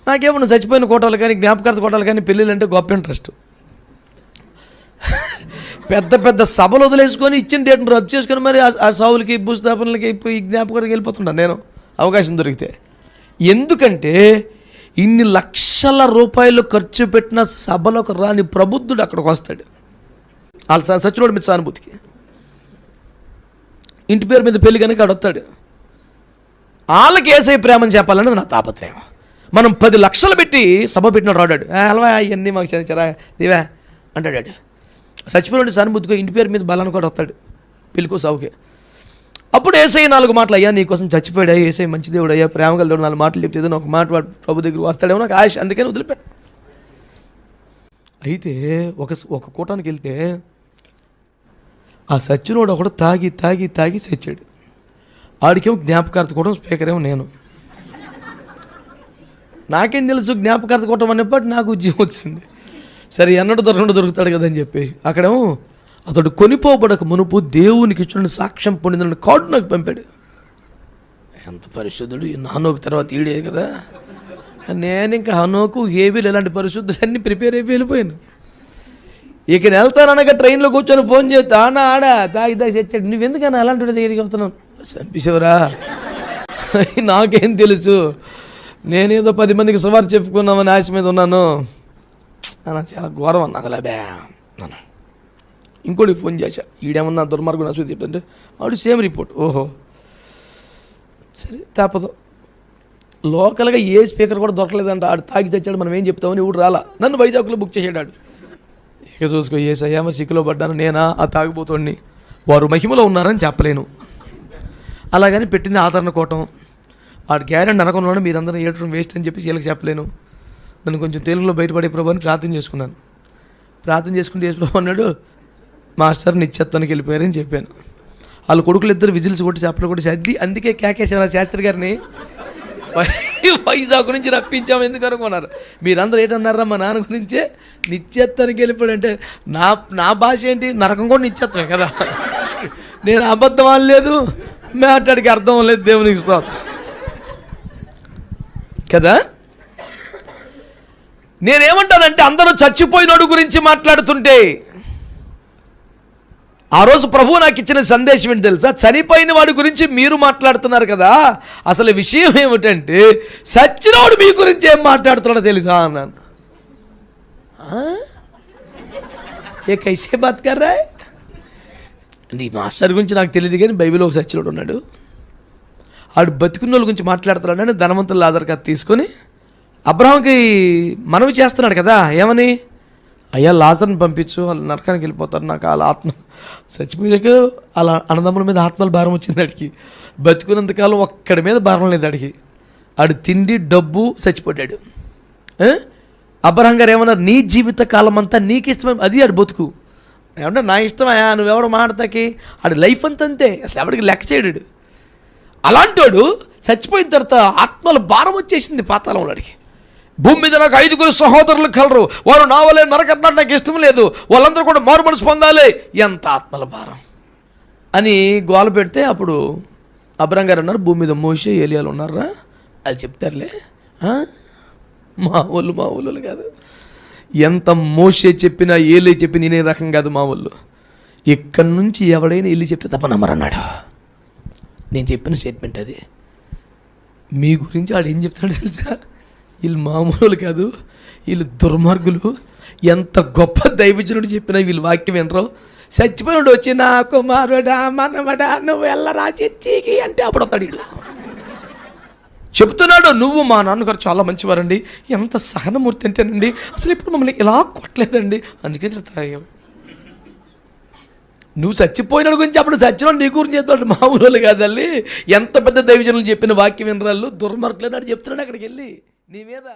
నాకేమన్నా చచ్చిపోయిన కోటాలు కానీ జ్ఞాపకార్థ కోటాలు కానీ పెళ్ళిళ్ళు అంటే గొప్ప ఇంట్రెస్ట్. పెద్ద పెద్ద సభలు వదిలేసుకొని ఇచ్చిన డేట్ను రద్దు చేసుకొని మరి ఆ సావులకి భూస్థాపనలకి ఈ జ్ఞాపకానికి వెళ్ళిపోతున్నాను నేను అవకాశం దొరికితే. ఎందుకంటే ఇన్ని లక్షల రూపాయలు ఖర్చు పెట్టిన సభలకు రాని ప్రబుద్ధుడు అక్కడికి వస్తాడు. వాళ్ళ సచ్చినోడు మీద సానుభూతికి ఇంటి పేరు మీద పెళ్లి కనుక వస్తాడు. వాళ్ళకి ఏసై ప్రేమని చెప్పాలనేది నా తాపత్రయం. మనం 10 లక్షలు పెట్టి సభ పెట్టినాడు రాడాడు, అలవా అవన్నీ మాకు చరా దివా అంటాడు. చచ్చిపోయిన సానుభూతిగా ఇంటి పేరు మీద బలాన్ని కూడా వస్తాడు పెళ్ళికో సావుకి. అప్పుడు ఏసై 4 మాటలు, అయ్యా నీకోసం చచ్చిపోయాడు, ఏసై మంచి దేవుడు, అయ్యా ప్రేమ కలదు 4 మాటలు చెప్తే ఏదైనా ఒక మాట వాడు ప్రభు దగ్గర వస్తాడేమో నాకు ఆశ, అందుకని వదిలిపెట్ట. అయితే ఒక కూటానికి వెళ్తే ఆ సచ్చినోడు ఒకడు తాగి తాగి తాగి చచ్చాడు. ఆడికేమో జ్ఞాపకార్థ కూటం, స్పీకర్ ఏమో నేను. నాకేం తెలుసు జ్ఞాపకార్థ కూటం అనేప్పటి నాకు ఉద్యోగం వచ్చింది. సరే ఎన్నడూ దొరుకుతాడు కదా అని చెప్పి అక్కడేమో అతడు కొనిపోబడక మునుపు దేవునికి ఇచ్చిన సాక్ష్యం పొందిన కార్డు నాకు పంపాడు. ఎంత పరిశుద్ధుడు! హనోకు తర్వాత ఈడే కదా. నేను ఇంకా హనోకు హేబీలు ఇలాంటి పరిశుద్ధులన్నీ ప్రిపేర్ అయిపోయి వెళ్ళిపోయాను. ఇక వెళ్తాననగా ట్రైన్లో కూర్చొని ఫోన్ చేస్తా ఆడ తాగి చచ్చాడు. నువ్వెందుకన్నా అలాంటి దగ్గరికి వస్తున్నాను? చంపేసేవరా, నాకేం తెలుసు, నేనేదో 10 మందికి సువార్త చెప్పుకున్నామని ఆశ మీద ఉన్నాను అన్న. చాలా ఘోరం అన్న అసలు అబ్బే అన్న. ఇంకోటికి ఫోన్ చేశా, ఈడేమన్నా దుర్మార్గుడు అసలు చెప్తుంటే ఆవిడ సేమ్ రిపోర్ట్. ఓహో సరే తప్పదు. లోకల్గా ఏ స్పీకర్ కూడా దొరకలేదంట. ఆడు తాగి తెచ్చాడు, మనం ఏం చెప్తామని ఊడు రాలా. నన్ను వైజాగ్లో బుక్ చేసాడు ఆడు. ఇక చూసుకో ఏసయ్యా మరి సిక్కులో పడ్డాను నేనా ఆ తాగిపోతుండి. వారు మహిమలో ఉన్నారని చెప్పలేను. అలాగని పెట్టింది ఆదరణ కోటం. వాడు గ్యారెంటీ అనకుండా మీరందరూ ఏడటం వేస్ట్ అని చెప్పి వీళ్ళకి చెప్పలేను. నన్ను కొంచెం తెలుగులో బయటపడే ప్రభు అని ప్రార్థన చేసుకున్నాను. ప్రార్థన చేసుకుంటే యేసు ప్రభు అన్నాడు, మాస్టర్ నిత్యత్వానికి వెళ్ళిపోయారని చెప్పాను. వాళ్ళ కొడుకులు 2 విజిల్స్ కొట్టి చెప్పలు కొట్టి అందుకే కేకేశ్వర శాస్త్రి గారిని వైజాగ్ నుంచి రప్పించాము ఎందుకు అనుకున్నారు. మీరందరూ ఏంటన్నారా మా నాన్న గురించే నిత్యత్వానికి వెళ్ళిపోయాడు అంటే నా భాష ఏంటి? నరకం కూడా నిత్యత్వమే కదా. నేను అబద్ధం అనలేదు, మాట్లాడికి అర్థం లేదు. దేవునికి స్తోత్రం కదా. నేనేమంటానంటే అందరూ చచ్చిపోయినోడు గురించి మాట్లాడుతుంటే ఆ రోజు ప్రభువు నాకు ఇచ్చిన సందేశం ఏంటి తెలుసా? చనిపోయిన వాడి గురించి మీరు మాట్లాడుతున్నారు కదా, అసలు విషయం ఏమిటంటే చచ్చినోడు మీ గురించి ఏం మాట్లాడుతున్నాడో తెలుసా అన్నాను. ఏ కైసే బాత్ కర్రా అంటే ఈ మాస్టర్ గురించి నాకు తెలియదు కానీ బైబిల్లో ఒక చచ్చినోడు ఉన్నాడు, ఆడు బతికున్న వాళ్ళ గురించి మాట్లాడుతున్నాడని ధనవంతుల లాజర్ కథ తీసుకొని అబ్రహాంకి మనవి చేస్తున్నాడు కదా. ఏమని? అయ్యా లాజర్ని పంపించు, వాళ్ళు నరకానికి వెళ్ళిపోతారు, నాకు వాళ్ళ ఆత్మ చచ్చిపోయాక అలా అన్నదమ్ముల మీద ఆత్మల భారం వచ్చింది అడిగి. బతుకున్నంతకాలం ఒక్కడి మీద భారం లేదు అడిగి. ఆడు తిండి డబ్బు చచ్చిపోయాడు. అబ్రహాం గారు ఏమన్నారు? నీ జీవిత కాలం అంతా నీకు ఇష్టం, అది ఆడు బతుకు. ఏమంటే నా ఇష్టమయ్యా, నువ్వెవడు మాట్లాడతాకి? ఆడు లైఫ్ అంతా అంతే, అసలు ఎవడికి లెక్క చేయడు. అలాంటోడు చచ్చిపోయిన తర్వాత ఆత్మల భారం వచ్చేసింది పాతాళంలో. అడిగి భూమి మీద నాకు 5 సహోదరులు కలరు, వారు నా వల్లే నరకన్నాడు, నాకు ఇష్టం లేదు, వాళ్ళందరూ కూడా మారు మనసు పొందాలి, ఎంత ఆత్మల భారం అని గోల పెడితే అప్పుడు అబ్రహాం గారు అన్నారు, భూమి మీద మోషే ఏలియాలు ఉన్నారా, అది చెప్తారులే. మా ఊళ్ళు కాదు, ఎంత మోషే చెప్పినా ఏలే చెప్పి నేనే రకం కాదు మా ఊళ్ళు. ఇక్కడి నుంచి ఎవడైనా వెళ్ళి చెప్తే తప్ప నమ్మరన్నాడు. నేను చెప్పిన స్టేట్మెంట్ అది. మీ గురించి వాడు ఏం చెప్తాడు తెలుసా? వీళ్ళు మామూలు కాదు, వీళ్ళు దుర్మార్గులు, ఎంత గొప్ప దైవజనుడు చెప్పినా వీళ్ళు వాక్యం వినరు. చచ్చిపోయినాడు వచ్చి నా కుమారుడా మనవడా నువ్వు వెళ్ళరా చర్చికి అంటే అప్పుడు వస్తాడు వీడు. చెప్తున్నాడు, నువ్వు మా నాన్నగారు చాలా మంచివారండి, ఎంత సహనమూర్తి అంటేనండి, అసలు ఇప్పుడు మమ్మల్ని ఇలా కొట్టలేదండి, అందుకే తాగావు. నువ్వు చచ్చిపోయినాడు గురించి అప్పుడు చచ్చినోడు నీ గురించి చెప్తాడు. మామూలు కాదండి, ఎంత పెద్ద దైవజనులు చెప్పిన వాక్యం వినరాళ్ళు దుర్మార్గులు అన్నాడు చెప్తున్నాడు అక్కడికి వెళ్ళి నీ మీద.